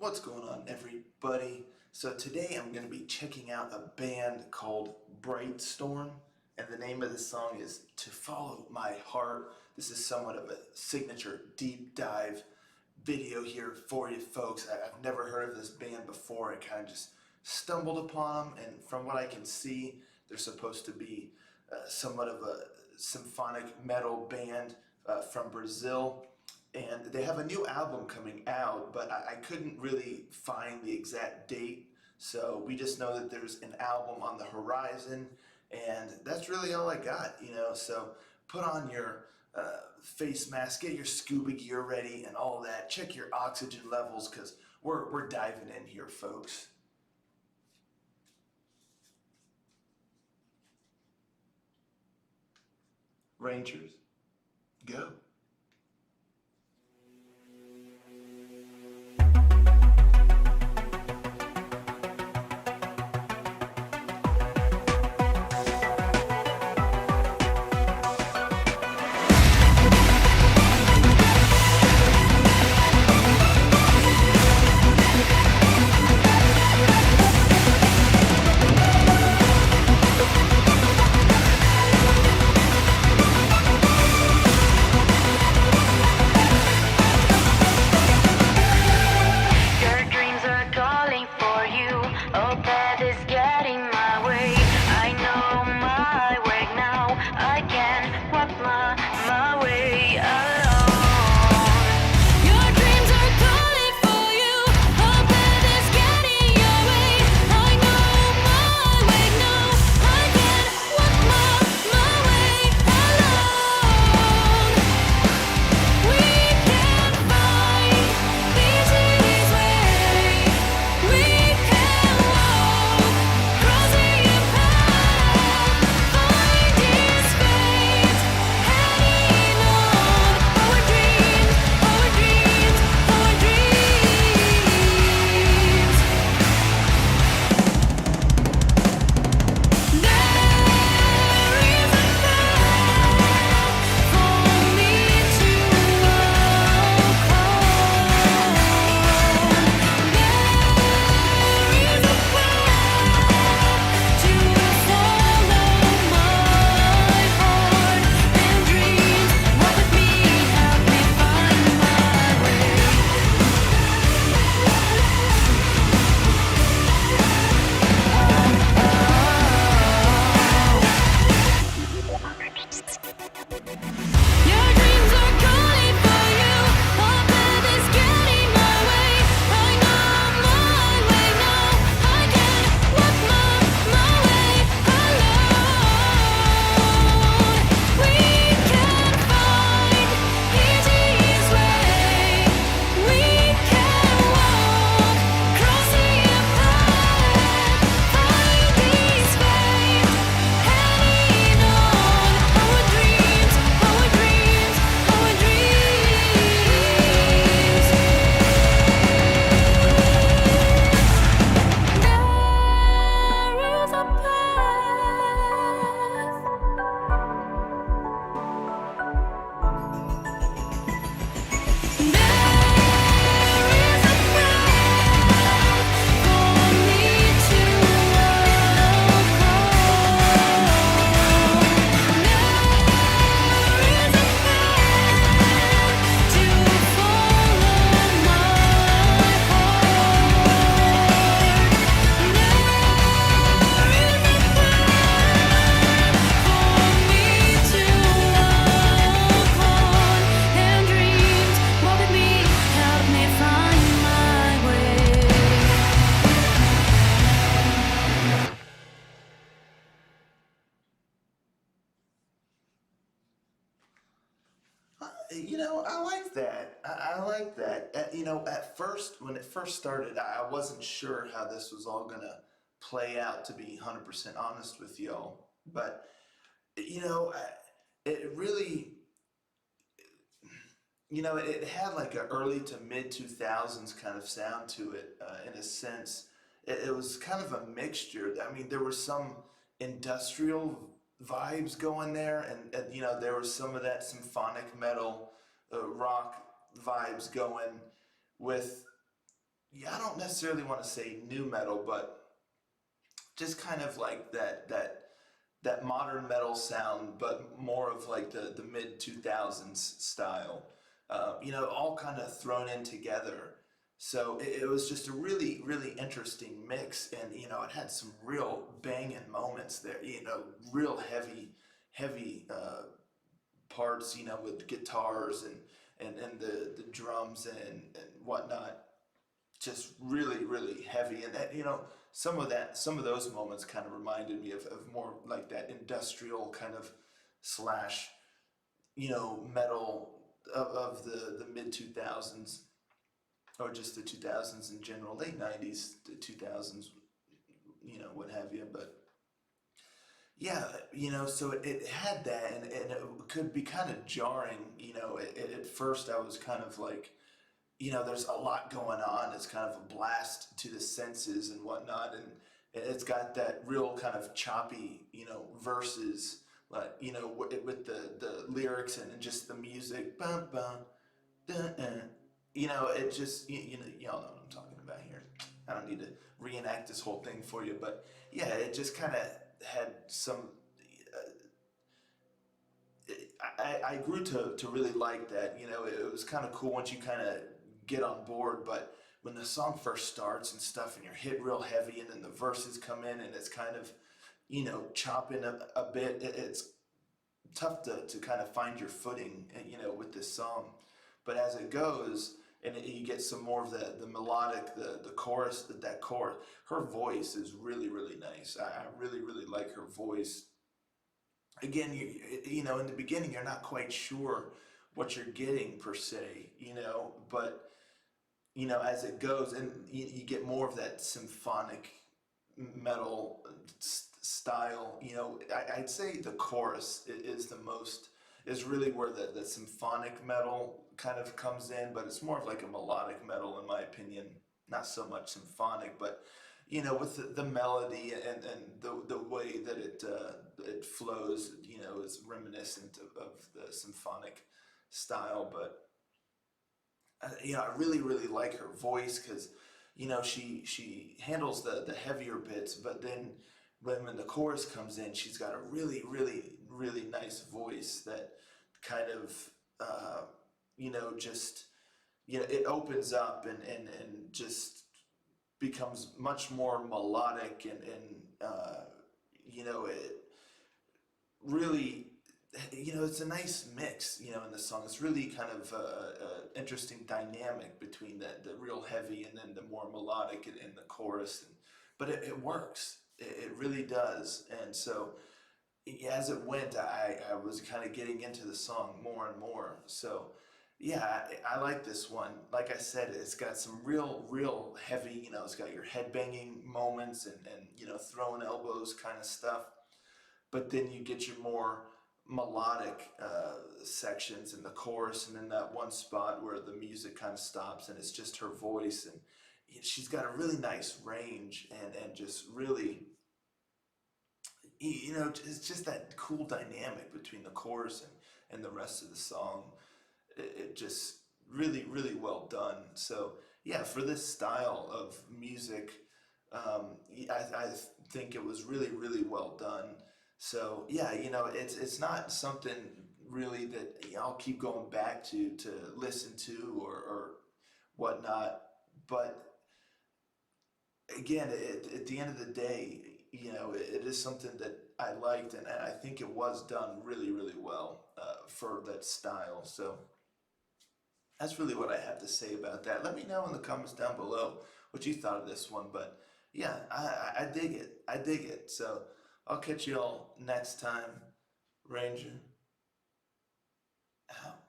What's going on, everybody? So today I'm going to be checking out a band called BrightStorm, and the name of the song is To Follow My Heart. This is somewhat of a signature deep dive video here for you folks. I've never heard of this band before. I kind of just stumbled upon them, and from what I can see, they're supposed to be somewhat of a symphonic metal band from Brazil. And they have a new album coming out, but I couldn't really find the exact date. So we just know that there's an album on the horizon, and that's really all I got. So put on your face mask, get your scuba gear ready, and all that. Check your oxygen levels, because we're diving in here, folks. Rangers, go. I like that. I like that. At first, when it first started, I wasn't sure how this was all gonna play out, to be 100% honest with y'all. But, you know, it really, it had like an early to mid 2000s kind of sound to it, in a sense. It was kind of a mixture. I mean, there were some industrial vibes going there, and there was some of that symphonic metal rock vibes going with yeah, I don't necessarily want to say new metal, but just kind of like that modern metal sound, but more of like the mid 2000s style. All kind of thrown in together. So it was just a really interesting mix, and it had some real banging moments there. Real heavy parts. With guitars and the drums and whatnot, just really heavy. And that, some of those moments kind of reminded me of more like that industrial kind of slash metal of the mid 2000s, or just the 2000s in general, late 90s to 2000s, what have you. But yeah, so it had that, and it could be kind of jarring. At first I was kind of like, there's a lot going on. It's kind of a blast to the senses and whatnot, and it's got that real kind of choppy, verses, like with the lyrics and just the music, bum bum, dun, dun. It just y'all know what I'm talking about here. I don't need to reenact this whole thing for you, but yeah, it just kind of had some. I grew to really like that. It was kind of cool once you kind of get on board. But when the song first starts and stuff, and you're hit real heavy, and then the verses come in, and it's kind of, chopping a bit. It's tough to kind of find your footing, with this song. But as it goes, and you get some more of the melodic, the chorus, that chorus. Her voice is really nice. I really like her voice. Again, in the beginning you're not quite sure what you're getting per se, but as it goes, and you get more of that symphonic metal style. I'd say the chorus is the most, is really where the symphonic metal kind of comes in, but it's more of like a melodic metal in my opinion, not so much symphonic. But with the melody and the way that it flows, is reminiscent of the symphonic style. But I really like her voice, because she handles the heavier bits, but then when the chorus comes in, she's got a really nice voice that kind of just it opens up and just becomes much more melodic, and it really, it's a nice mix, in the song. It's really kind of a interesting dynamic between the real heavy and then the more melodic in the chorus. But it works. It really does. And so as it went, I was kind of getting into the song more and more. So yeah, I like this one. Like I said, it's got some real heavy, it's got your head banging moments and throwing elbows kind of stuff. But then you get your more melodic sections in the chorus, and then that one spot where the music kind of stops and it's just her voice. And she's got a really nice range, and just really, it's just that cool dynamic between the chorus and the rest of the song. It just really well done. So yeah, for this style of music, I think it was really well done. So yeah, it's not something really that I'll keep going back to listen to or whatnot. But again, at the end of the day, it is something that I liked, and I think it was done really well for that style. So that's really what I have to say about that. Let me know in the comments down below what you thought of this one. But yeah, I dig it. I dig it. So I'll catch you all next time. Ranger out.